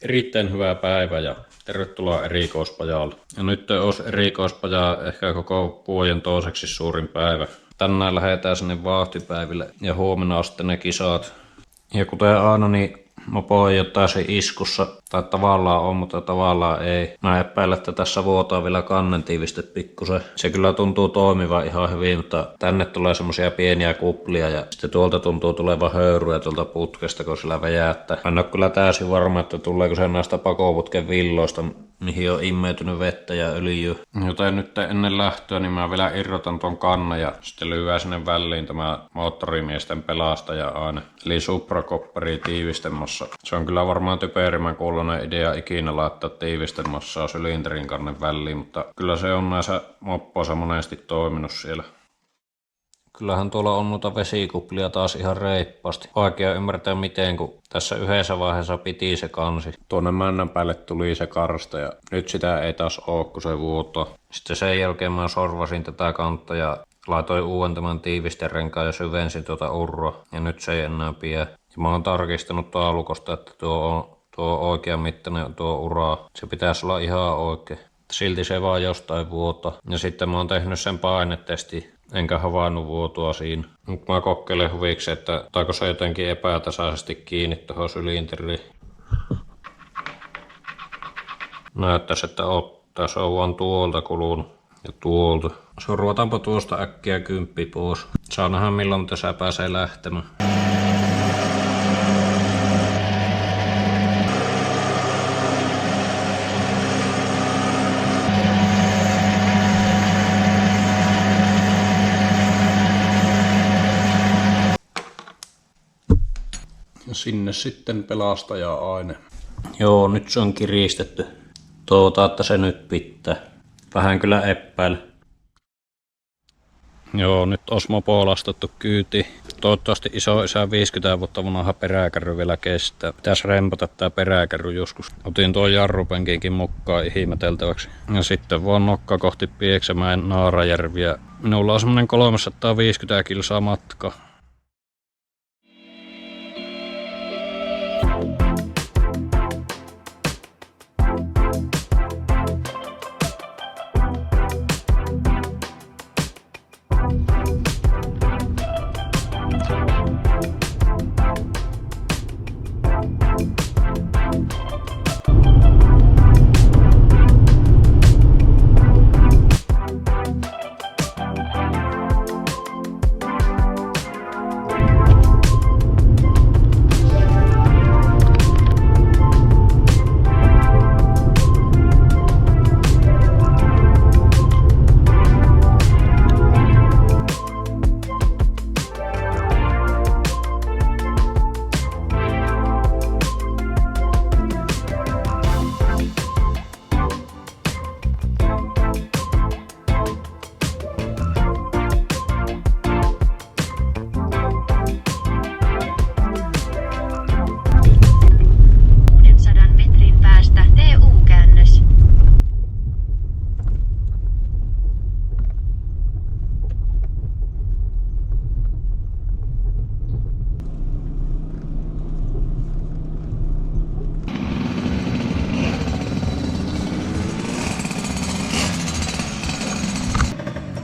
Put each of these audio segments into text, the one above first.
Erittäin hyvää päivää ja tervetuloa erikoispajalle. Ja nyt olisi erikoispaja ehkä koko vuoden toiseksi suurin päivä. Tänään lähdetään sinne vauhtipäiville ja huomenna on sitten ne kisat. Ja kuten aina, niin mopo ei ole täysin iskussa, tai tavallaan on, mutta tavallaan ei. Mä epäilen, että tässä vuotaa vielä kannentiiviste pikkusen. Se kyllä tuntuu toimivan ihan hyvin, mutta tänne tulee semmosia pieniä kuplia ja sitten tuolta tuntuu tulevan höyryä tuolta putkesta, kun sillä väjäättää. Mä en ole kyllä täysin varma, että tuleeko se näistä pakoputken villoista, mihin on immeytynyt vettä ja öljyä. Joten nyt ennen lähtöä niin mä vielä irrotan ton kannan ja sitten lyödään sinne väliin tämä moottorimiesten pelastaja aine. Eli suprakopperi tiivistemassa. Se on kyllä varmaan typerimmän kuulonen idea ikinä laittaa tiivistemassa sylinterin kannen väliin, mutta kyllä se on näissä moppoissa monesti toiminut siellä. Kyllähän tuolla on noita vesikuplia taas ihan reippaasti. Vaikea ymmärtää miten, kun tässä yhdessä vaiheessa piti se kansi. Tuonne männän päälle tuli se karsta ja nyt sitä ei taas oo, kun se vuotaa. Sitten sen jälkeen mä sorvasin tätä kantta ja laitoin uuden tämän tiivisterenkaan ja syvensin tuota urroa. Ja nyt se ei enää pidä. Ja mä oon tarkistanut taulukosta, että tuo on oikean mittainen tuo ura. Se pitäisi olla ihan oikein. Silti se vaan jostain vuotaa. Ja sitten mä oon tehnyt sen painetesti. Enkä havainnut vuotoa siinä. Nyt mä kokeilen huviksi, että taiko se jotenkin epätasaisesti kiinni tuohon sylinteriin. Näyttäisi, että se on vaan tuolta kulunut ja tuolta. Survataanpa tuosta äkkiä 10 pois. Saa nähdä milloin tässä pääsee lähtemään. Sinne sitten pelastaja-aine. Joo, nyt se on kiristetty. Toivotaan, että se nyt pitää. Vähän kyllä epäile. Joo, nyt olisi mopo lastattu kyytiin. Toivottavasti isoisä 50 vuotta vanha peräkärry vielä kestää. Pitäisi rempata tää peräkärry joskus. Otin tuon jarrupenkinkin mukaan ihmeteltäväksi. Ja sitten vaan nokka kohti Pieksämäen Naarajärviä. Minulla on semmonen 350 kilsaa matka.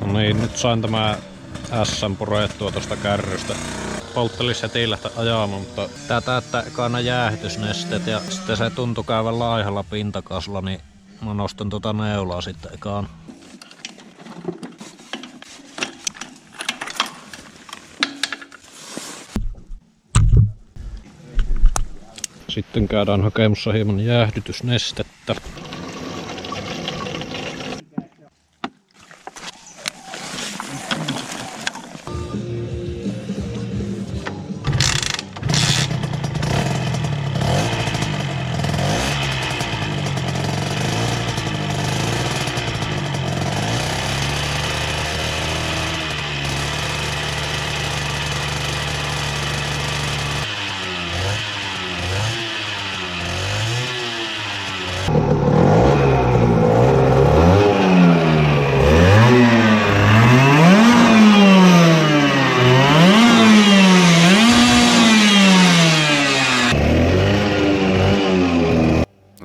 No niin, nyt sain tämä SM purettua tuosta kärrystä. Polttelis heti lähteä ajamaan, mutta tää täyttää ekana jäähdytysnesteet ja sitten se tuntui käyvän laihalla pintakasla, niin mä nostan tuota neulaa sitten ekaan. Sitten käydään hakemassa hieman jäähdytysnestettä.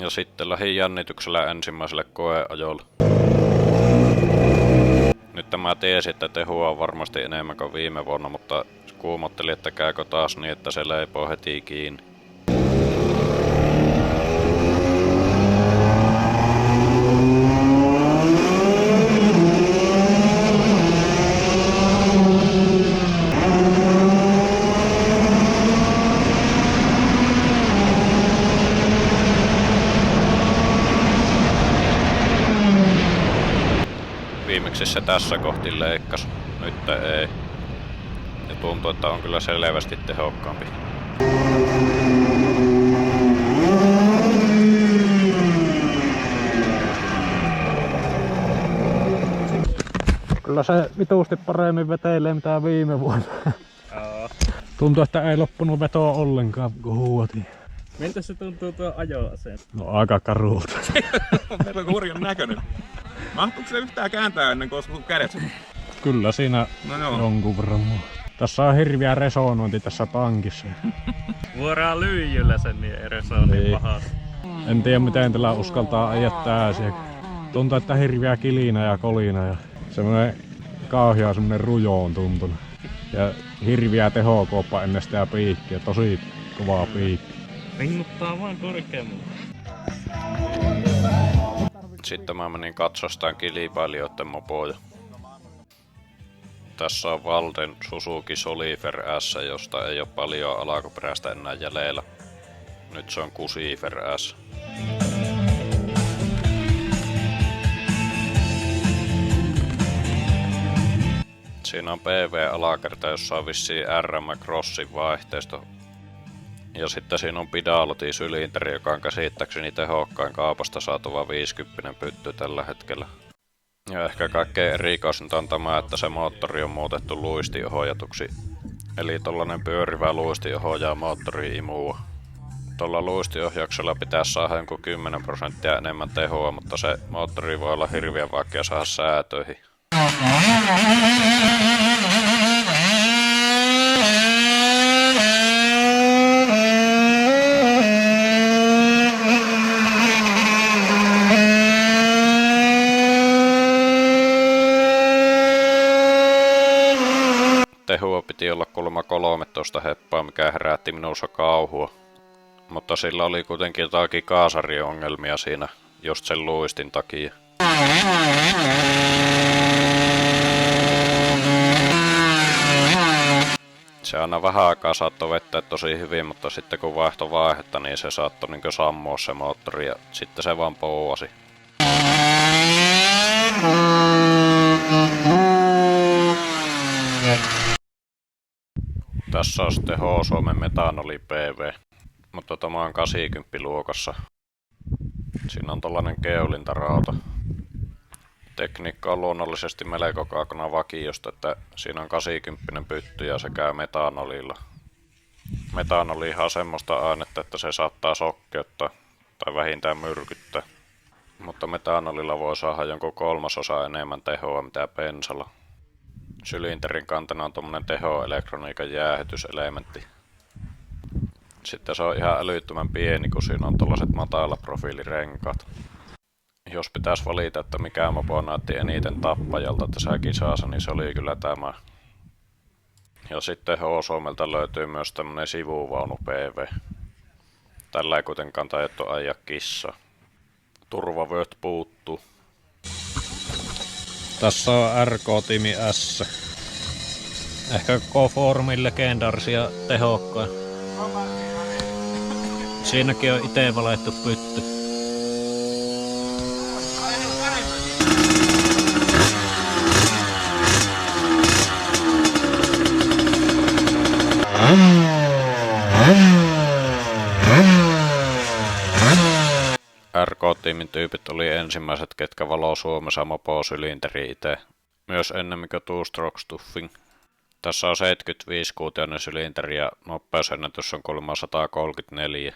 Ja sitten lähdin jännityksellä ensimmäiselle koeajolle. Nyt mä tiesin, että tehua on varmasti enemmän kuin viime vuonna, mutta kuumottelin, että käykö taas niin, että se leipoo heti kiinni. Viimeksi se tässä kohti leikkas, nyt ei. Ja tuntuu, että on kyllä selvästi tehokkaampi. Kyllä se vituusti paremmin vetelee mitä viime vuonna. Tuntuu, että ei loppunut vetoa ollenkaan, kun huuatiin. Miltä se tuntuu tuo ajoaseen? No aika karulta. Meillä on hurjan näköinen. Mahtuuko se yhtään kääntää ennen kuin sun kädet? Kyllä siinä jonkun verran. Tässä on hirviä resonointi tässä tankissa. Vuoraan lyijyllä sen niin ei resoa niin pahasti. En tiedä miten tällä uskaltaa ajaa täysiä. Tuntuu, että hirviä kilinä ja kolina ja semmonen kauhea semmonen rujo on tuntunut. Ja hirviä tehokooppa ennen sitä piikkiä, tosi kovaa piikki. Ringuttaa vaan korkeammalle. Sitten mä menin katsostaan kilpailijoiden mopoja. Tässä on Valden Suzuki Solifer S, josta ei ole paljon alkuperäistä enää jäljellä. Nyt se on Kusifer S. Siinä on PV-alakerta, jossa on vissiin RM Crossin vaihteisto. Ja sitten siinä on Pidaloti-sylinteri, joka on käsittääkseni tehokkain kaupasta saatava 50 pytty tällä hetkellä. Ja ehkä kaikkein erikoisinta on tämä, että se moottori on muutettu luistiohjatuksi. Eli tollanen pyörivä luistiohjaa moottori-imua. Tuolla luistiohjauksella pitäisi saada jonkun 10% enemmän tehoa, mutta se moottori voi olla hirveän vaikea saada säätöihin. Tehua piti olla kuulemma 13 heppaa, mikä herätti minussa kauhua. Mutta sillä oli kuitenkin jotakin kaasariongelmia siinä, just sen luistin takia. Se aina vähän aikaa saattoi vettää tosi hyvin, mutta sitten kun vaihtoi vaihetta, niin se saattoi niin sammoa se moottori ja sitten se vaan pouasi. Tässä on sitten H-Suomen metanoli PV, mutta tämä on 80 luokassa. Siinä on tollanen keulintarauta. Tekniikka on luonnollisesti melko kaukana vakiosta, että siinä on 80 pytty ja se käy metanolilla. Metanolihan on semmoista ainetta, että se saattaa sokkeuttaa tai vähintään myrkyttää. Mutta metanolilla voi saada jonkun 1/3 enemmän tehoa mitä bensalla. Sylinterin kantena on tommonen tehoelektroniikan jäähytyselementti. Sitten se on ihan älyttömän pieni, kun siinä on tollaset matalaprofiilirenkaat. Jos pitäisi valita, että mikä mopo näytti eniten tappajalta tässä kisassa, niin se oli kyllä tämä. Ja sitten H-Suomelta löytyy myös tämmönen sivuvaunu PV. Tällä ei kuitenkaan taidettu ajaa kissaa. Turvavöt puuttuu. Tässä on RK-tiimi S. Ehkä koko foorumin legendaarisia tehokkaan. Siinäkin on ite valettu pytty. RK-tiimin tyypit oli ensimmäiset, ketkä valoo Suomessa mopo-sylinteri ite. Myös ennemmin kuin two-stroke stuffing. Tässä on 75-kuutioinen sylinteri ja nopeusennätys on kuulemma 134.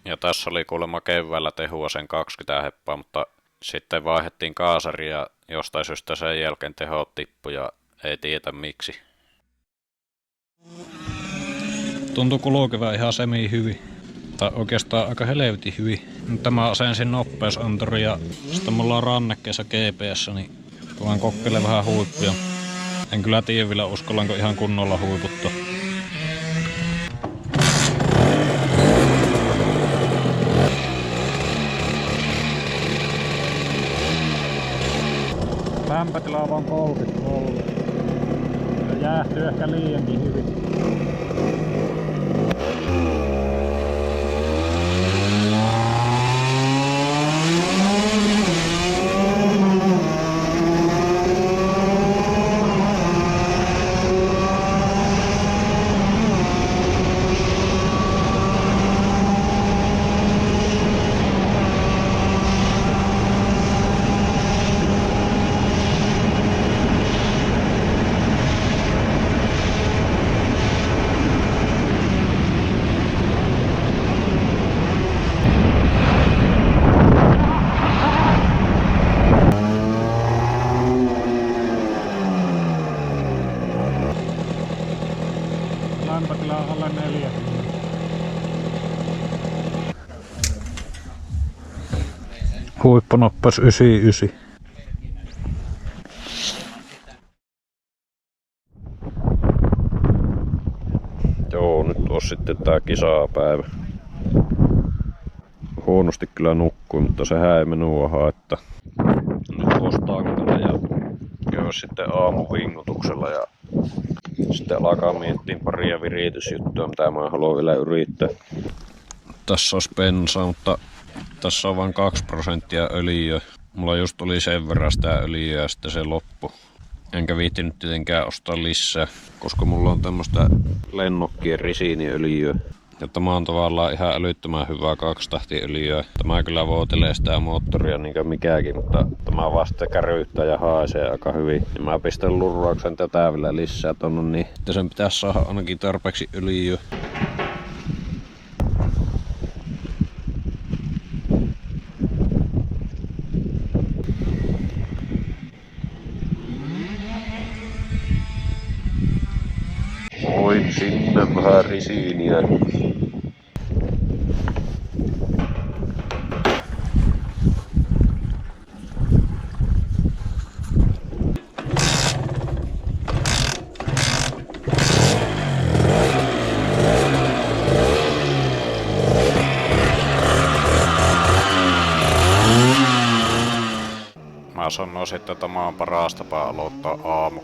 Ja tässä oli kuulemma keväällä tehua sen 20 heppaa, mutta sitten vaihdettiin kaasari ja jostain syystä sen jälkeen tehot tippu ja ei tiedä miksi. Tuntuu kulkevaa ihan semi hyvin. Taitaa oikeastaan aika helvetin hyvin. Tämä asensin nopeusanturi ja sitten mulla on rannekkeessa GPS, niin vaan kokkeilen vähän huippuja. En kyllä tiedä vielä uskallanko ihan kunnolla huiputtaa. Lämpötila on vaan 33. Ja jäähtyy ehkä liiankin hyvin. Lämpötila on alle 4. Huippunoppas 99. Joo, nyt on sitten tää kisapäivä. Huonosti kyllä nukkui, mutta sehän ei minua haittaa. Nyt postaankolla ja käy sitten aamuvingutuksella ja sitten alkaa miettiä paria viritysjuttua, mitä mä haluan vielä yrittää. Tässä olisi bensaa, mutta tässä on vain 2% öljyä. Mulla just tuli sen verran sitä öljyä ja sitten se loppu. Enkä viittinyt tietenkään ostaa lisää, koska mulla on tämmöstä lennokkien risiiniöljyä. Ja tämä on tavallaan ihan älyttömän hyvää 2-tahtiöljyä. Tämä kyllä vuotelee sitä moottoria niin kuin mikäkin, mutta tämä vasta käryyttää ja haisee aika hyvin. Ja mä pistän lurrauksen tätä vielä lisää tonne, niin että sen pitäisi saada ainakin tarpeeksi öljyä. Voin sinne vähän risiiniä. Mä sanoisin, että tämä on paras tapa aloittaa aamu.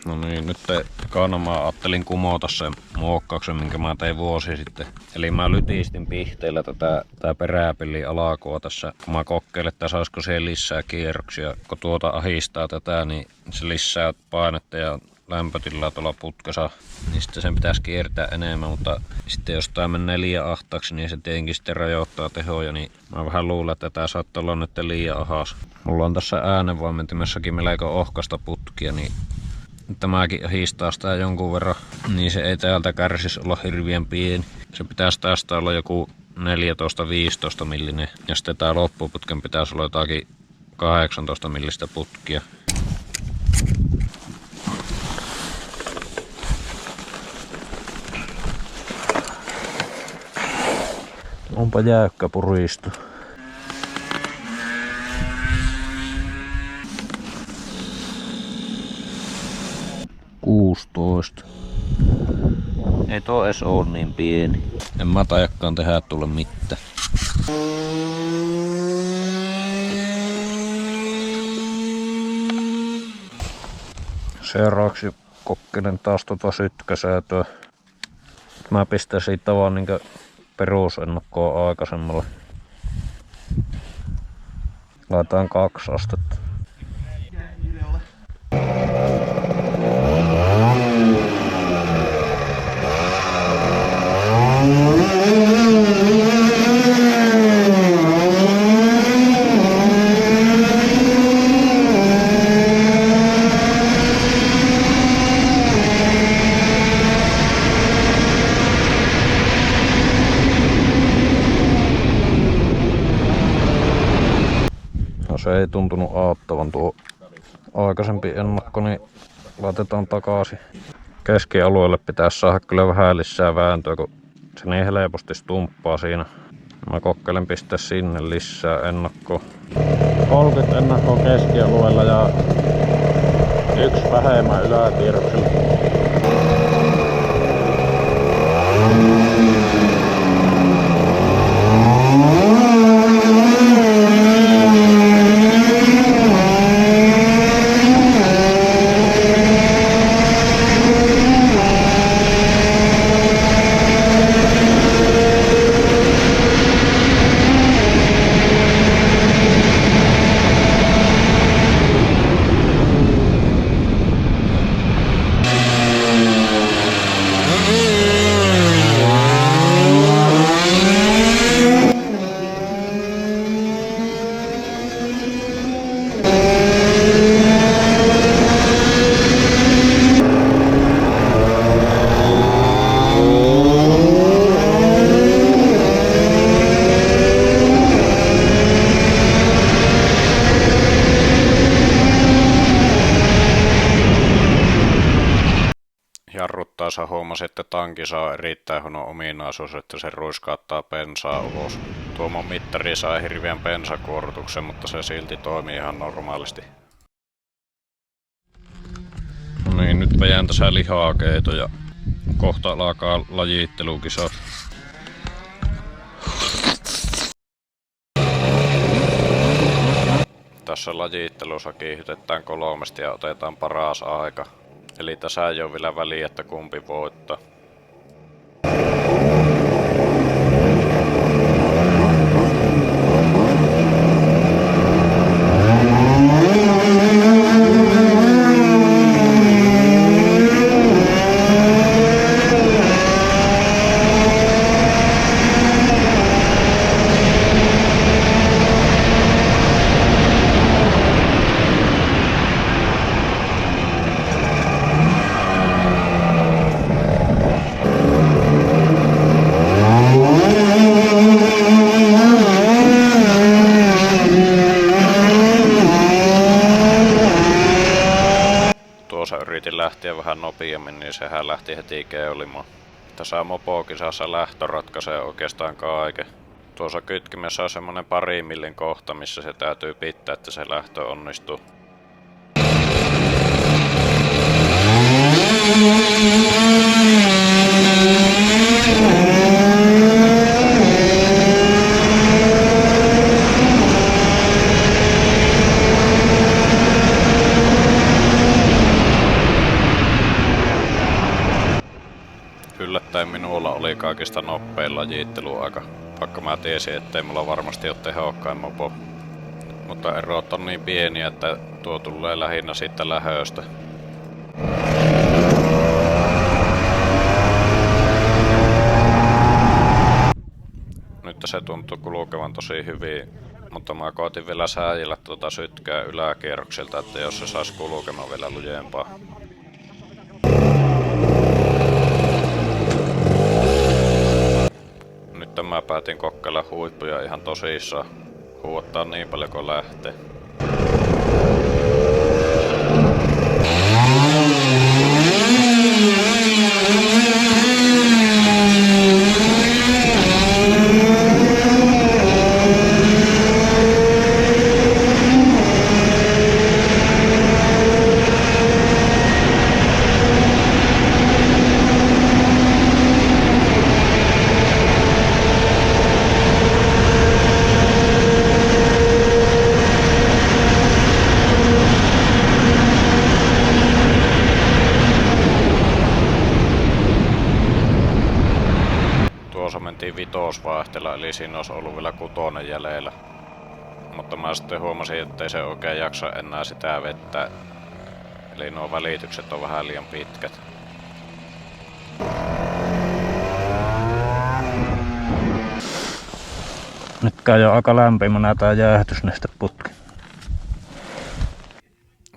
No niin, nyt ekana mä ajattelin kumota sen muokkauksen, minkä mä tein vuosi sitten. Eli mä lytistin pihteellä tätä peräpellin alakoa tässä, kun mä kokeilen, että saisiko siihen lisää kierroksia. Kun tuota ahistaa tätä, niin se lisää painetta ja lämpötilaa tuolla putkassa, niin sitten sen pitäisi kiertää enemmän, mutta sitten jos tää menee liian ahtaaksi, niin se tietenkin sitten rajoittaa tehoja, niin mä vähän luulen, että tää saattaa olla nyt liian ahas. Mulla on tässä äänenvaimentimessakin melko ohkasta putkia, niin tämäkin ahistaa sitä jonkun verran, niin se ei täältä kärsisi olla hirveän pieni. Se pitäisi tästä olla joku 14-15 millinen, ja sitten tää loppuputken pitäisi olla jotakin 18 millistä putkia. Onpa jäykkä puristu. Ei tuo edes oo niin pieni. En mä tajakkaan tehdä tulle mitään. Seuraavaksi kokkelen taas tuota sytkäsäätöä. Mä pistän siitä vaan niinkö perusennakkoa aikaisemmalla. Laitetaan 2 astetta. se ei tuntunut auttavan tuo aikaisempi ennakko, niin laitetaan takaisin. Keskialueelle pitäisi saada kyllä vähän lisää vääntöä, kun se niin helposti stumppaa siinä. Mä kokkelen pistää sinne lisää ennakkoa. 30 ennakkoa keskialueella ja 1 vähemmän yläkierroksella. Jarruttaessa huomasi, että tankissa on erittäin huono ominaisuus, että se ruiskaattaa bensaa ulos. Tuomon mittari saa hirveän bensakuorrutuksen, mutta se silti toimii ihan normaalisti. No niin, nyt jään tässä lihakeito ja kohta alkaa lajittelukisa. Tässä lajittelussa kiihdytetään 3 ja otetaan paras aika. Eli tässä ei ole vielä väliä, että kumpi voittaa. Yritin lähteä vähän nopeammin, niin sehän lähti heti keulimaan. Tässä mopokisassa lähtö ratkaisee oikeastaan kaiken. Tuossa kytkimessä on semmonen 2 millin kohta, missä se täytyy pitää, että se lähtö onnistuu. Yllättäen minulla oli kaikista nopein lajitteluaika, vaikka mä tiesin, ettei mulla varmasti ole tehokkain mopo. Mutta erot on niin pieniä, että tuo tulee lähinnä siitä lähöstä. Nyt se tuntuu kulkevan tosi hyvin, mutta mä koitin vielä sääjellä tuota sytkää yläkierroksilta, että jos se saisi kulkemaan vielä lujempaa. Mä päätin kokkeilla huippuja ihan tosissaan. Huuottaa niin paljon kuin lähtee. Mentiin 5 vaihtella, eli siinä olisi ollut vielä 6 jäljellä. Mutta mä sitten huomasin, ettei se oikein jaksa enää sitä vettä. Eli nuo välitykset on vähän liian pitkät. Nyt käy jo aika lämpimänä tää jäähdytysnesteputki.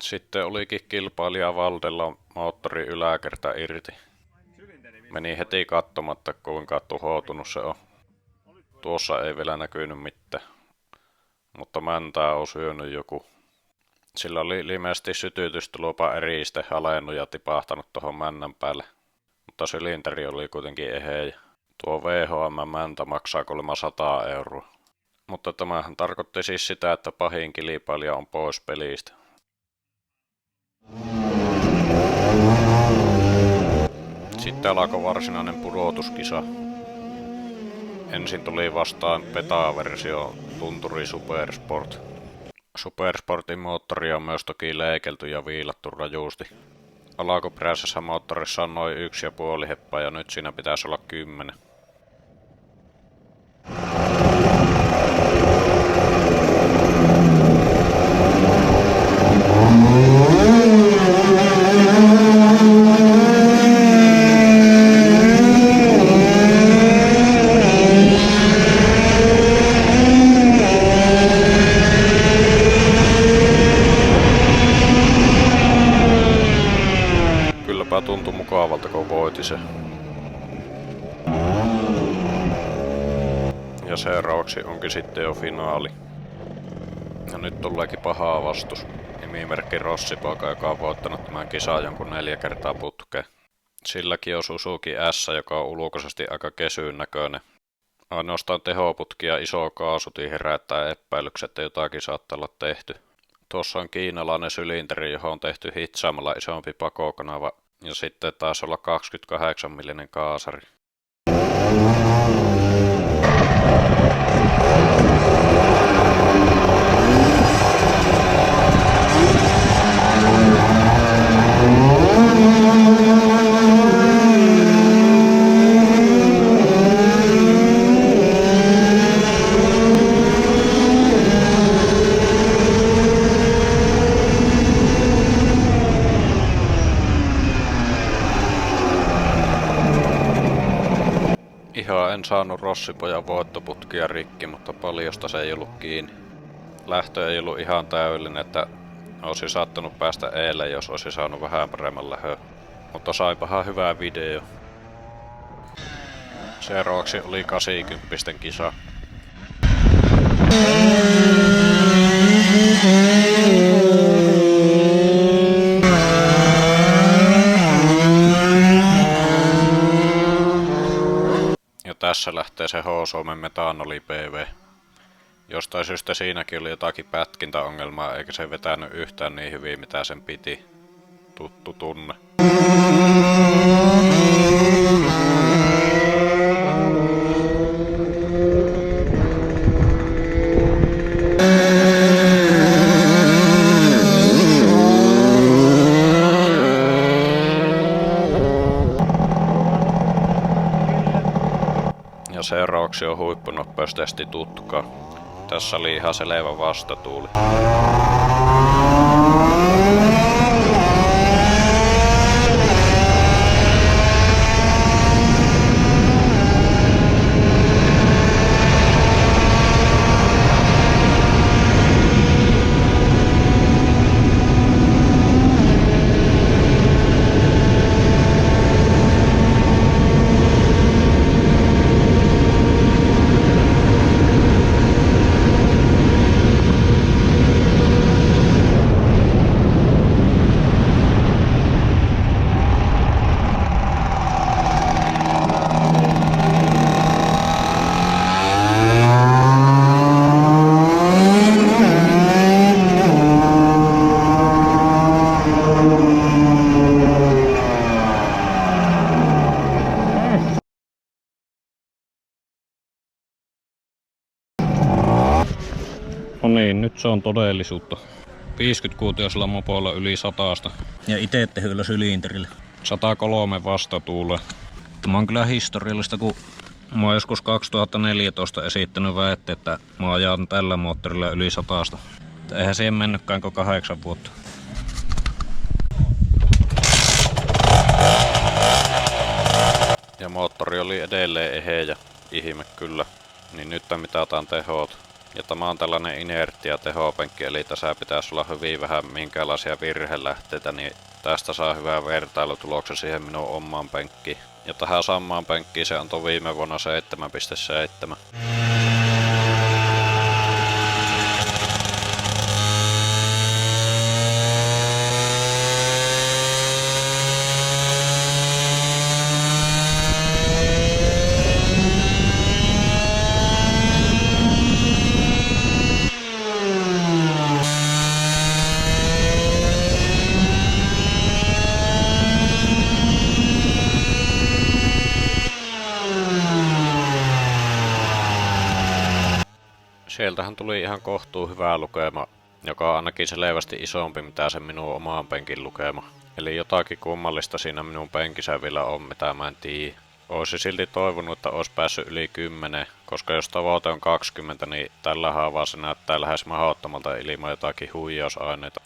Sitten olikin kilpailija Valdella moottori yläkerta irti. Meni heti katsomatta, kuinka tuhoutunut se on. Tuossa ei vielä näkynyt mitään. mutta mäntää on syönyt joku. Sillä oli ilmeisesti sytytystulupa eriste alennut ja tipahtanut tuohon männän päälle, mutta sylinteri oli kuitenkin eheä. Tuo VHM-mäntä maksaa kuulemma 100 €. Mutta tämähän tarkoitti siis sitä, että pahin kilpailija on pois pelistä. Sitten alkoi varsinainen pudotuskisa. Ensin tuli vastaan beta-versio Tunturi Supersport. Supersportin moottori on myös toki leikelty ja viilattu rajusti. Alkuperäisessä moottorissa on noin 1,5 heppaa ja nyt siinä pitäisi olla 10. Kylläpä tuntui mukavalta, kun voiti se. Ja seuraavaksi onkin sitten jo finaali. Ja nyt tuleekin pahaa vastus. Nimimerkki Rossipoika, joka on voittanut tämän kisan jonkun 4 kertaa putkeen. Silläkin on Suzuki S, joka on ulkoisesti aika kesyyn näköinen. Ainoastaan tehoputki ja iso kaasutin herättää epäilykset, että jotakin saattaa olla tehty. Tuossa on kiinalainen sylinteri, johon on tehty hitsaamalla isompi pakokanava. Ja sitten taas olla 28 millinen kaasari. Ihan en saanut Rossipojan voittoputkia rikki, mutta paljosta se ei ollut kiinni. Lähtö ei ollut ihan täydellinen, että olisi saattanut päästä eilen, jos olisi saanut vähän paremman lähön. Mutta saipahan hyvää video. Seuraavaksi oli 80 kisa. Ja tässä lähtee se H-Suomen metanoli PV. Jostain syystä siinäkin oli jotakin pätkintäongelmaa, eikä se vetänyt yhtään niin hyvin mitä sen piti. Tuttu tunne. Ja seuraavaksi on huippunopeustesti tutka. Tässä oli ihan selvä vastatuuli. No niin, nyt se on todellisuutta. 50-kuutiosella mopoilla yli 100. Ja itse tehyllä sylinterillä. 103 vastatuule. Tämä on kyllä historiallista, kun mä oon joskus 2014 esittänyt väette, että mä ajan tällä moottorilla yli 100. Eihän siihen mennytkään kuin 8 vuotta. Ja moottori oli edelleen eheä ja ihme kyllä. Niin nyt mitataan tehot. Ja tämä on tällainen inertia tehopenkki, eli tässä pitäisi olla hyvin vähän minkäänlaisia virhelähteitä, niin tästä saa hyvää vertailutuloksen siihen minun omaan penkkiin. Ja tähän samaan penkkiin se antoi viime vuonna 7,7. Sieltähän tuli ihan kohtuu hyvä lukema, joka on ainakin selvästi isompi mitä se minun omaan penkin lukema. Eli jotakin kummallista siinä minun penkissä vielä on, mitä mä en tiedä. Oisi silti toivonut, että olisi päässyt yli 10, koska jos tavoite on 20, niin tällä haavaa se näyttää lähes mahdottomalta ilman jotakin huijausaineita.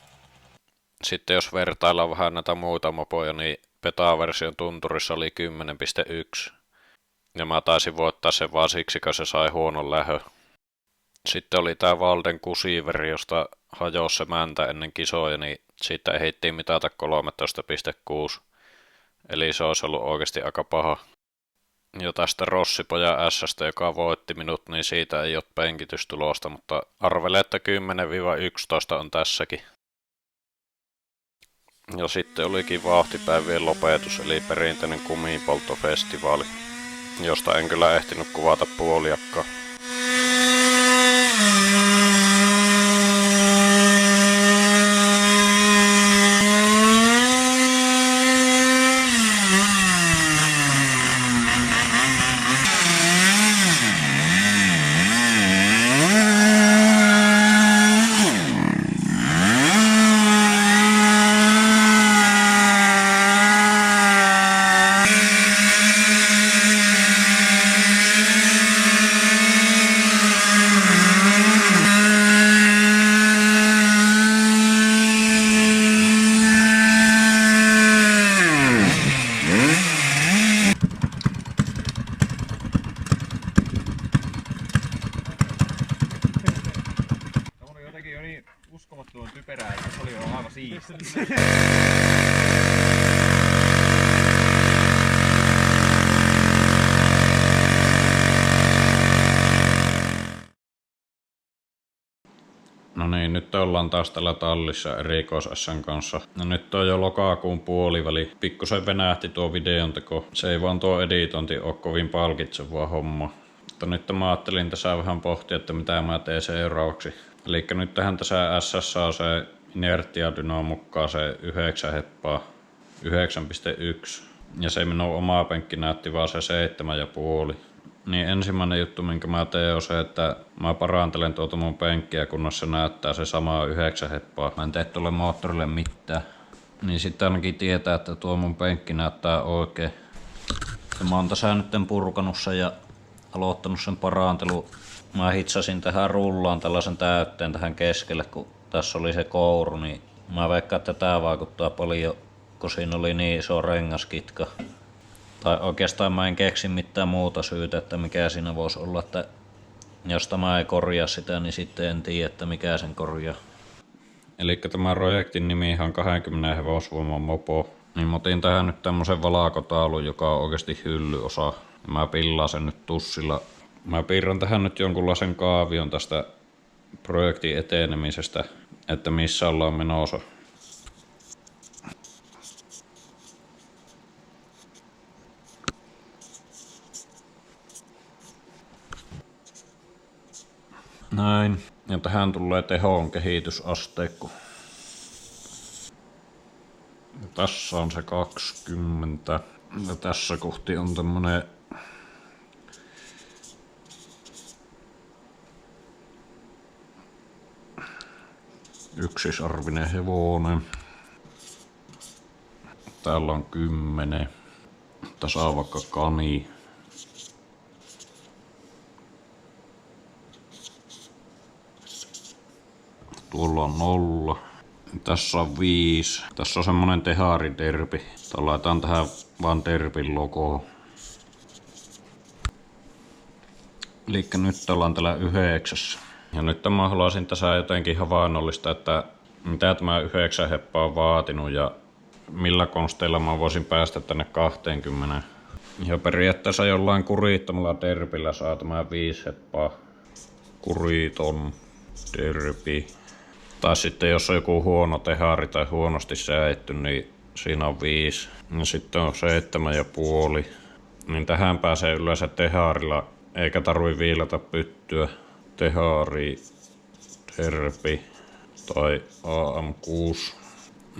Sitten jos vertaillaan vähän näitä muita mopoja, niin beta-version tunturissa oli 10.1. Ja mä taisin voittaa sen vaan siksi, kun se sai huonon lähö. Sitten oli tää Valden Kusiveri, josta hajosi se mäntä ennen kisoja, niin siitä ehdittiin mitata 13.6. Eli se olisi ollut oikeasti aika paha. Ja tästä Rossipojan S:stä, joka voitti minut, niin siitä ei ole penkitystulosta, mutta arvelen, että 10-11 on tässäkin. Ja sitten olikin vauhtipäivien lopetus, eli perinteinen kumipolttofestivaali, josta en kyllä ehtinyt kuvata puoliakkaa. uskomattoman typerää, että se oli jo aivan siistiä. No niin, nyt ollaan taas tällä tallissa Erikos S:n kanssa. No nyt on jo lokakuun puoliväli. Pikkusen venähti tuo videonteko. Se ei vaan tuo editointi ole kovin palkitsevaa homma. Mutta nyt mä ajattelin tässä vähän pohtia, että mitä mä teen seuraavaksi. Eli nyt tähän tässä SS on se inertiadyno mukaan se 9 heppaa. 9.1. Ja se minun oma penkki näytti vaan se 7,5. Niin ensimmäinen juttu, minkä mä teen, on se, että mä parantelen tuota mun penkkiä, kunnes se näyttää se sama 9 heppaa. Mä en tee tuolle moottorille mitään. Niin sitten ainakin tietää, että tuo mun penkki näyttää oikein. Ja mä oon tässä nyt purkanut sen ja aloittanut sen parantelu. Mä hitsasin tähän rullaan tällaisen täytteen tähän keskelle, kun tässä oli se kouru, niin mä veikkaan, että tää vaikuttaa paljon, kun siinä oli niin iso rengaskitka. Tai oikeastaan mä en keksi mitään muuta syytä, että mikä siinä voisi olla, että jos tämä ei korjaa sitä, niin sitten en tiedä, että mikä sen korjaa. Eli tämä projektin nimi on 20 hevosvoiman mopo. Niin mä otin tähän nyt tämmösen valakotaulun, joka on oikeasti hyllyosa. Mä pillaan sen nyt tussilla. Mä piirrän tähän nyt jonkunlaisen kaavion tästä projektin etenemisestä, että missä ollaan menossa. Näin. Ja tähän tulee tehon kehitysasteikko. Ja tässä on se 20. Ja tässä kohti on tämmönen yksisarvinen hevonen. Täällä on 10. Tässä on vaikka kani. Tuolla on 0. Tässä on 5. Tässä on semmonen tehariderpi. Laitetaan tähän vaan derpin logo. Elikkä nyt ollaan täällä 9. Ja nyt mä haluaisin tässä jotenkin havainnollista, että mitä tämä 9 heppaa on vaatinut ja millä konsteilla mä voisin päästä tänne 20. Ja periaatteessa jollain kurittomalla derpillä saa tämä 5 heppaa. Kuriton derpi. Tai sitten jos on joku huono tehari tai huonosti sääitty, niin siinä on 5. Ja sitten on 7,5. Niin tähän pääsee yleensä teharilla, eikä tarvi viilata pyttyä. Tehari, derpi tai AM6.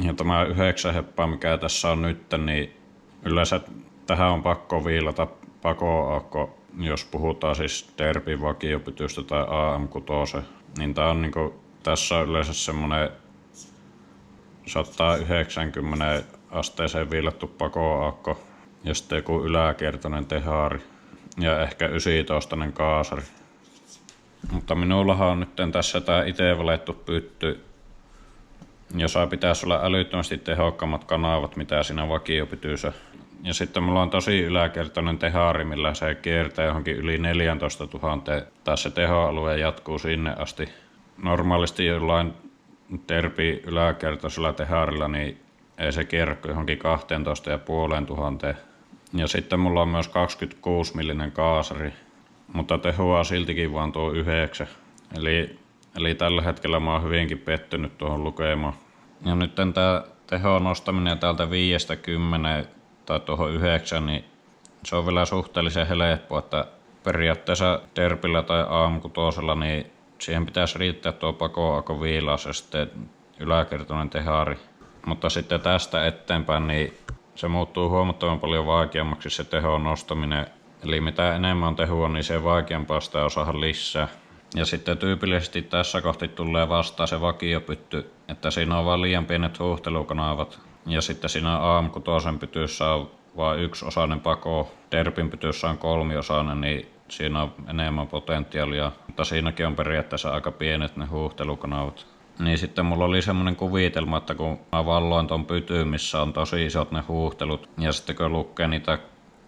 Ja tämä 9 heppaa, mikä tässä on nyt, niin yleensä tähän on pakko viilata pakoaakko jos puhutaan siis derpin vakiopytystä tai AM6, niin tää on niinku, tässä on yleensä semmonen 190 asteeseen viilattu pakoaakko ja sitten joku yläkertainen tehaari ja ehkä 19 kaasari. Mutta minullahan on nyt tässä tää itse valettu pytty, jossa pitäisi olla älyttömästi tehokkaammat kanavat mitä siinä vakiopytyssä. Ja sitten mulla on tosi yläkertainen tehaari, millä se kiertää johonkin yli 14 000. Tai se tehoalue jatkuu sinne asti. Normaalisti jollain derpi yläkertaisella tehaarilla niin ei se kierrä johonkin 12 500. Ja sitten mulla on myös 26 millinen kaasari, mutta tehoa siltikin vaan tuo 9. Eli tällä hetkellä mä oon hyvinkin pettynyt tuohon lukemaan. Ja nyt tää tehon nostaminen täältä 5-10 tai tuohon 9, niin se on vielä suhteellisen helppo, että periaatteessa derpillä tai AM6 niin siihen pitäisi riittää tuo pakoaakon viilaus ja sitten yläkertainen tehaari. Mutta sitten tästä eteenpäin niin se muuttuu huomattavan paljon vaikeammaksi se tehon nostaminen. Eli mitä enemmän on tehua, niin se vaikeampaa sitä osaa lisää. Ja sitten tyypillisesti tässä kohti tulee vastaan se vakiopytty, että siinä on vaan liian pienet huuhtelukanavat. Ja sitten siinä AM6 pytyssä on vain yksiosainen pako, derpin pytyssä on 3-osainen, niin siinä on enemmän potentiaalia. Mutta siinäkin on periaatteessa aika pienet ne huuhtelukanavat. Niin sitten mulla oli semmonen kuvitelma, että kun mä valloin ton pytyyn, missä on tosi isot ne huuhtelut, ja sitten kun lukee niitä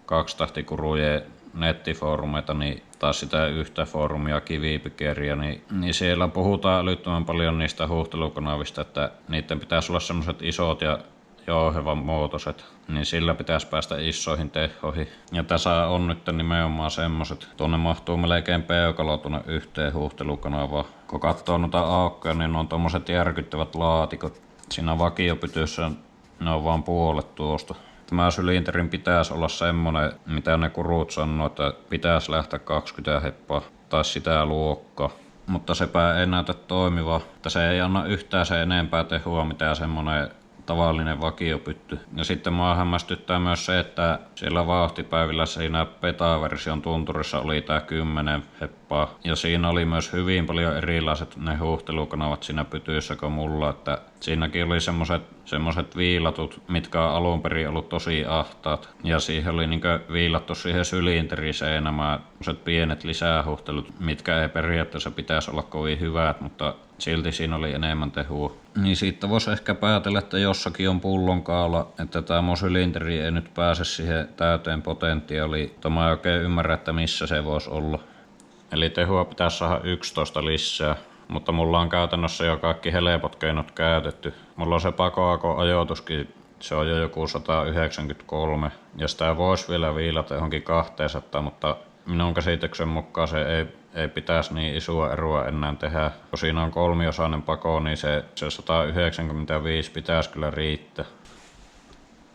kaksitahtikurujen nettifoorumeita, niin taas sitä yhtä foorumia Kivipykeriä, niin siellä puhutaan älyttömän paljon niistä huuhtelukanavista, että niiden pitäisi olla semmoset isot ja jouhevan muotoiset, niin sillä pitäisi päästä isoihin tehoihin. Ja tässä on nyt nimenomaan semmoset, tuonne mahtuu melkein peukalo tuonne yhteen huuhtelukanavaan. Kun katsoo noita aukkoja, niin on tommoset järkyttävät laatikot. Siinä vakiopytyssä ne on vaan puolet tuosta. Tämä sylinterin pitäisi olla semmonen, mitä ne kurut sanoo, että pitäisi lähteä 20 heppaa tai sitä luokkaa. Mutta sepä ei näytä toimivaa, että se ei anna yhtään se enempää tehua mitä semmonen tavallinen vakiopytty. Ja sitten mua hämmästyttää myös se, että siellä vauhtipäivillä siinä beta-version tunturissa oli tää 10 heppaa. Ja siinä oli myös hyvin paljon erilaiset ne huuhtelukanavat siinä pytyssä kuin mulla, että siinäkin oli semmoset viilatut, mitkä on alun perin ollut tosi ahtaat. Ja siihen oli niinkö viilattu siihen sylinteriseen nämä pienet lisähuhtelut, mitkä ei periaatteessa pitäisi olla kovin hyvät, mutta silti siinä oli enemmän tehua. Niin siitä voisi ehkä päätellä, että jossakin on pullonkaula, että tämä mun sylinteri ei nyt pääse siihen täyteen potentiaaliin. Mutta mä en oikein ymmärrä, että missä se voisi olla. Eli tehua pitäisi saada 11 lisää. Mutta mulla on käytännössä jo kaikki helpot keinot käytetty. Mulla on se pakoaakon ajoituskin, se on jo joku 193. Ja sitä voisi vielä viilata johonkin 200, mutta minun käsityksen mukaan se ei pitäisi niin isoa eroa enää tehdä. Kun siinä on 3-osainen pako, niin se 195 pitäisi kyllä riittää.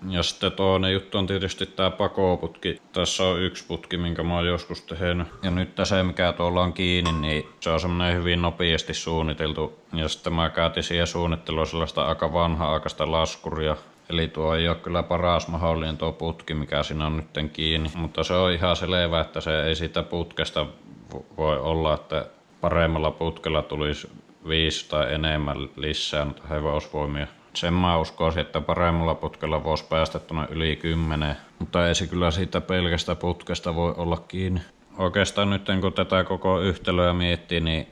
Ja sitten toinen juttu on tietysti tää pakoputki. Tässä on yksi putki, minkä mä oon joskus tehnyt. Ja nyt se, mikä tuolla on kiinni, niin se on semmonen hyvin nopeasti suunniteltu. Ja sitten mä käytin siihen suunnittelua sellaista aika vanha-aikaista laskuria. Eli tuo ei ole kyllä paras mahdollinen tuo putki, mikä siinä on nytten kiinni. Mutta se on ihan selvä, että se ei siitä putkesta voi olla, että paremmalla putkella tulisi 5 tai enemmän lisää hevosvoimia. Sen mä uskoisin, että paremmalla putkella voisi päästä tuonne yli 10, mutta ei se kyllä siitä pelkästä putkesta voi olla kiinni. Oikeastaan nyt kun tätä koko yhtälöä miettii, niin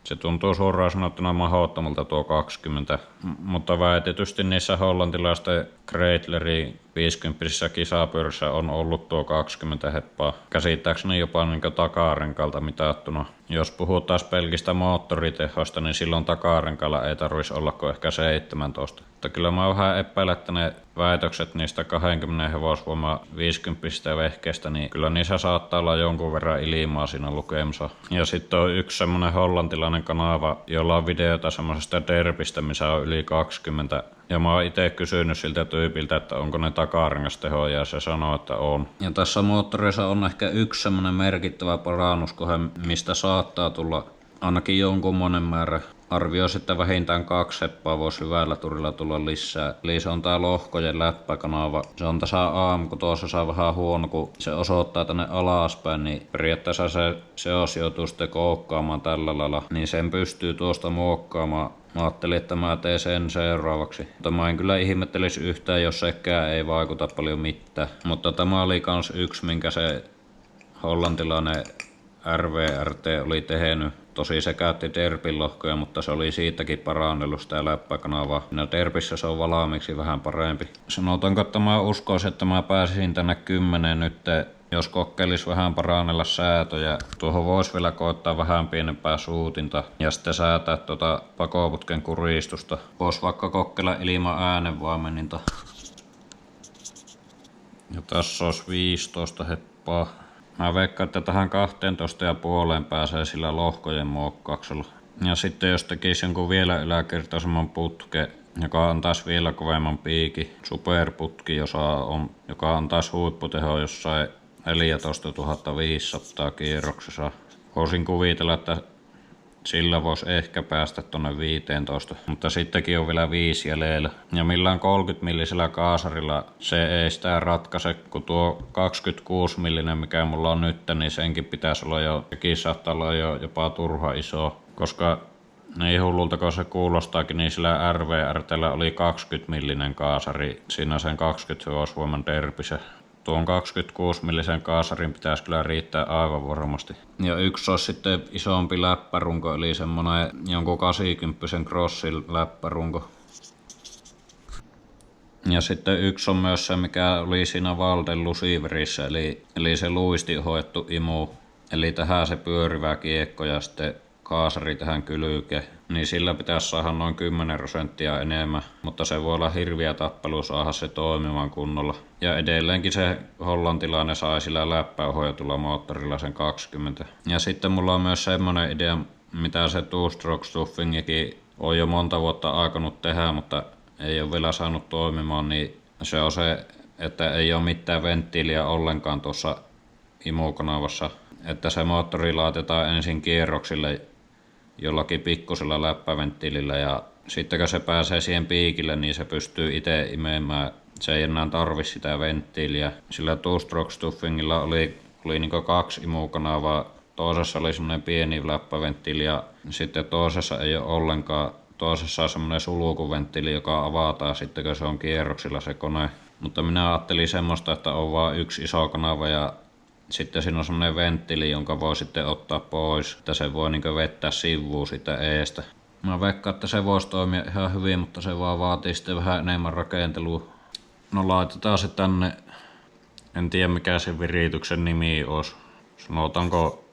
se tuntuu suoraan sanottuna mahdottomalta tuo 20, mutta väitetysti niissä hollantilaisten Kreitlerin 50 kisapyörissä on ollut tuo 20 heppaa. Käsittääkseni jopa niin takarenkalta mitattuna. Jos puhutaan pelkistä moottoritehoista, niin silloin takarenkalla ei tarvitsisi olla kuin ehkä 17. Mutta kyllä mä vähän epäilen, että ne väitökset niistä 20 hevosvoimaa 50 vehkeistä, niin kyllä niissä saattaa olla jonkun verran ilmaa siinä lukemassa. Ja sitten on yksi semmonen hollantilainen kanava, jolla on videota semmoisesta derpistä, missä on yli 20. Ja mä oon itse kysynyt siltä tyypiltä, että onko ne takarengastehoja, ja se sanoo, että on. Ja tässä moottorissa on ehkä yksi semmonen merkittävä parannuskohe, mistä saattaa tulla ainakin jonkunmoinen määrä arvioisi, että vähintään 2 heppaa voisi hyvällä turilla tulla lisää. Eli se on tää lohkojen läppäkanava. Se on tässä aamu, kun tuossa saa vähän huono, kun se osoittaa tänne alaspäin, niin periaatteessa se joutuu sitten koukkaamaan tällä lailla, niin sen pystyy tuosta muokkaamaan. Mä ajattelin, että mä teen sen seuraavaksi. Mutta mä en kyllä ihmettelisi yhtään, jos sekään ei vaikuta paljon mitään. Mutta tämä oli kans yksi, minkä se hollantilainen RVRT oli tehnyt. Tosi se käytti Terpin lohkoja, mutta se oli siitäkin parannellut sitä läppäkanavaa. No Terpissä se on valmiiksi vähän parempi. Sanotaanko, että mä uskoisin, että mä pääsisin tänne 10 nyt, jos kokeilis vähän parannella säätöjä. Tuohon voisi vielä koittaa vähän pienempää suutinta ja sitten säätää pakoputken kuristusta. Vois vaikka kokeilla ilman äänenvaimenninta. Ja tässä olisi 15 heppaa. Mä veikkaan, että tähän 12,5 pääsee sillä lohkojen muokkauksella. Ja sitten jos tekisi jonkun vielä yläkertaisemman putke, joka antaisi vielä kovemman piikin, superputki, joka antaisi huipputeho jossain 14 500 kierroksessa. Voisin kuvitella, että sillä voisi ehkä päästä tonne 15, mutta sittenkin on vielä 5 jäljellä. Ja millään 30-millisellä kaasarilla se ei sitä ratkaise, kun tuo 26-millinen, mikä mulla on nyt, niin senkin pitäisi olla jo, sekin saattaa olla jo jopa turha iso, koska niin hullulta kun se kuulostaakin, niin sillä RVRTllä oli 20-millinen kaasari, siinä sen 20 hevosvoiman derpissä. Tuon 26-millisen kaasarin pitäisi kyllä riittää aivan varmasti. Ja yksi olisi sitten isompi läppärunko, eli semmonen jonkun 80 crossin läppärunko. Ja sitten yksi on myös se, mikä oli siinä Valden Luciverissä, eli se luisti hoettu imu. Eli tähän se pyörivä kiekko ja sitten kaasari tähän kylkeen, niin sillä pitäisi saada noin 10% enemmän, mutta se voi olla hirviä tappelu saada se toimimaan kunnolla. Ja edelleenkin se hollantilainen sai sillä läppäohjatulla moottorilla sen 20. Ja sitten mulla on myös semmonen idea, mitä se two-stroke stuffingikin on jo monta vuotta aikonut tehdä, mutta ei ole vielä saanut toimimaan, niin se on se, että ei ole mitään venttiiliä ollenkaan tuossa imukanavassa, että se moottori laitetaan ensin kierroksille jollakin pikkusella läppäventtiilillä ja sitten kun se pääsee siihen piikille, niin se pystyy itse imemään. Se ei enää tarvi sitä venttiiliä. Sillä two-stroke stuffingilla oli niin 2 imukanavaa. Toisessa oli semmoinen pieni läppäventtiili ja sitten toisessa ei ole ollenkaan. Toisessa on semmoinen sulkuventtiili, joka avataan sitten kun se on kierroksilla se kone. Mutta minä ajattelin semmoista, että on vain yksi iso kanava ja sitten siinä on semmoinen venttiili, jonka voi sitten ottaa pois, että se voi niinku vettää sivuun sitä eestä. Mä veikkaan, että se voisi toimia ihan hyvin, mutta se vaan vaatii sitten vähän enemmän rakentelua. No laitetaan se tänne, en tiedä mikä se virityksen nimi olisi. Sanotaanko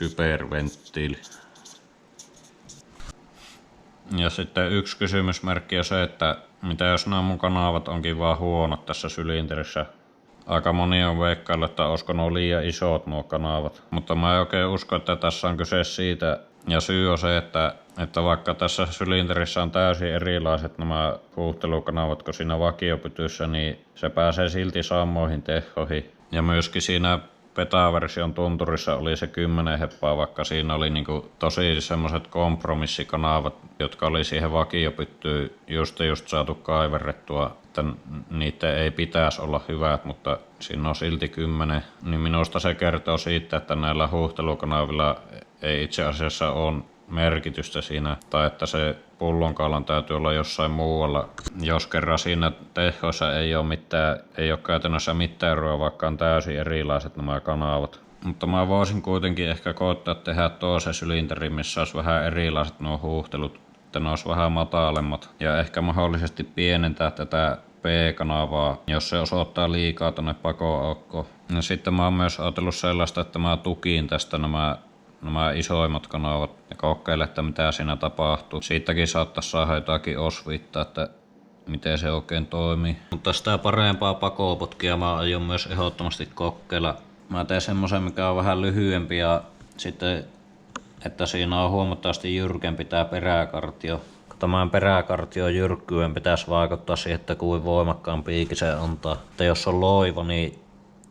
hyperventtiili. Ja sitten yksi kysymysmerkki on se, että mitä jos nämä mun kanavat onkin vaan huonot tässä sylinterissä. Aika moni on veikkaillut, että olisiko nuo liian isot nuo kanavat, mutta mä en oikein usko, että tässä on kyse siitä. Ja syy on se, että vaikka tässä sylinterissä on täysin erilaiset nämä huuhtelukanavat kuin siinä vakiopytyssä, niin se pääsee silti samoihin tehoihin. Ja myöskin siinä beta-version tunturissa oli se 10 heppaa, vaikka siinä oli niinku tosi semmoiset kompromissikanavat, jotka oli siihen vakiopyttyyn just saatu kaiverrettua, että niitä ei pitäisi olla hyvät, mutta siinä on silti 10. Niin minusta se kertoo siitä, että näillä huuhtelukanavilla ei itse asiassa ole merkitystä siinä, tai että se pullonkaulan täytyy olla jossain muualla. Jos kerran siinä tehoissa ei ole käytännössä mitään eroa, vaikka on täysin erilaiset nämä kanavat. Mutta mä voisin kuitenkin ehkä koittaa tehdä toisen sylinterin, missä olisi vähän erilaiset nuo huuhtelut, että ne olisi vähän matalemmat. Ja ehkä mahdollisesti pienentää tätä P-kanavaa, jos se osoittaa liikaa tonne pakoaukkoon. Ja sitten mä oon myös ajatellut sellaista, että mä tukiin tästä nämä isoimmat kanavat ja kokeile, että mitä siinä tapahtuu. Siitäkin saattaisi saada jotakin osviittaa, että miten se oikein toimii. Mutta sitä parempaa pakoputkia mä aion myös ehdottomasti kokeilla. Mä teen semmosen, mikä on vähän lyhyempi ja sitten, että siinä on huomattavasti jyrkempi tää peräkartio. Tämän peräkartion jyrkkyyden pitäisi vaikuttaa siihen, että kuin voimakkaan piikin se antaa. Että jos on loiva, niin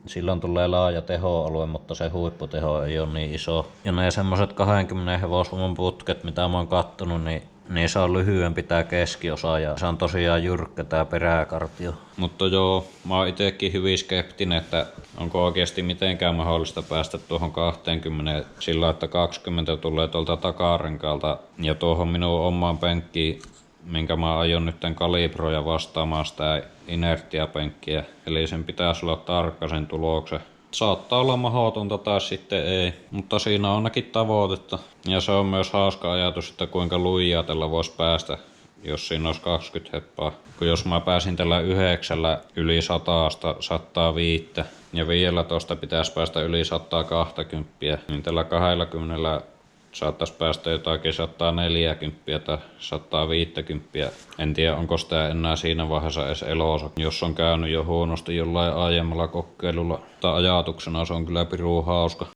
Silloin tulee laaja tehoalue, mutta se huipputeho ei ole niin iso. Ja ne semmoset 20 hevosvoiman putket, mitä mä oon kattonut, niin niissä on lyhyempi tää keskiosa ja se on tosiaan jyrkkä tää peräkartio. Mutta joo, mä oon itekin hyvin skeptinen, että onko oikeasti mitenkään mahdollista päästä tuohon 20 sillä, että 20 tulee tuolta takarenkaalta ja tuohon minun omaan penkkiin, minkä mä aion nytten kalibroida vastaamaan sitä inertiapenkkiä. Eli sen pitäisi olla tarkka sen tuloksen. Saattaa olla mahdotonta tai sitten ei, mutta siinä on ainakin tavoitetta. Ja se on myös hauska ajatus, että kuinka lujaa tällä voisi päästä, jos siinä olisi 20 heppaa. Kun jos mä pääsin tällä 9 yli 105 ja 15 pitäisi päästä yli 120, niin tällä 20 saattaisi päästä jotakin 140 tai 150. En tiedä, onko sitä enää siinä vaiheessa edes elossa, jos on käynyt jo huonosti jollain aiemmalla kokeilulla. Tai ajatuksena se on kyllä pirun hauska.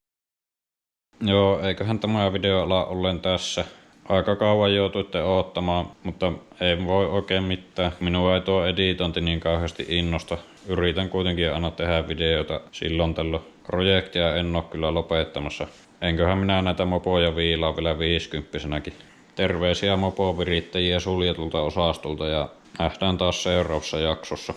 Joo, eiköhän tämä video ala ollen tässä. Aika kauan joutuitte oottamaan, mutta ei voi oikein mitään. Minua ei tuo editointi niin kauheasti innosta. Yritän kuitenkin aina tehdä videota silloin tällöin. Projektia en ole kyllä lopettamassa. Enköhän minä näitä mopoja viilaa vielä 50-senäkin. Terveisiä mopovirittäjiä suljetulta osastolta ja nähdään taas seuraavassa jaksossa.